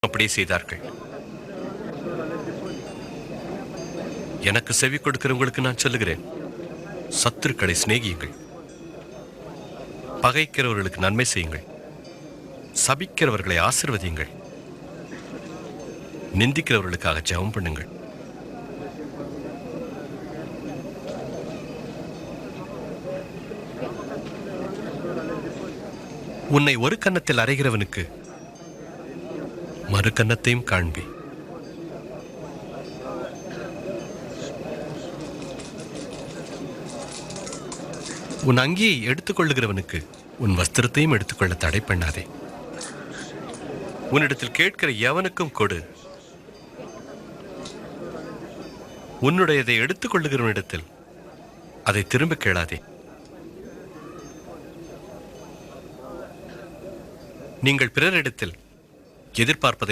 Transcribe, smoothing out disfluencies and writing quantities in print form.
அப்படியே செய்தார்கள். எனக்கு செவி கொடுக்கிறவங்களுக்கு நான் சொல்லுகிறேன், சத்துருக்களை சிநேகியுங்கள், பகைக்கிறவர்களுக்கு நன்மை செய்யுங்கள், சபிக்கிறவர்களை ஆசீர்வதியுங்கள், நிந்திக்கிறவர்களுக்காக ஜெபம் பண்ணுங்கள். உன்னை ஒரு கன்னத்தில் அறைகிறவனுக்கு மறு கன்னத்தையும் காண்பி. உன் அங்கியை எடுத்துக் கொள்ளுகிறவனுக்கு உன் வஸ்திரத்தையும் எடுத்துக்கொள்ள தடை பண்ணாதே. உன்னிடத்தில் கேட்கிற எவனுக்கும் கொடு. உன்னுடையதை எடுத்துக் கொள்ளுகிறவனிடத்தில் அதை திரும்ப கேளாதே. நீங்கள் பிறரிடத்தில் எதிர்பார்ப்பதை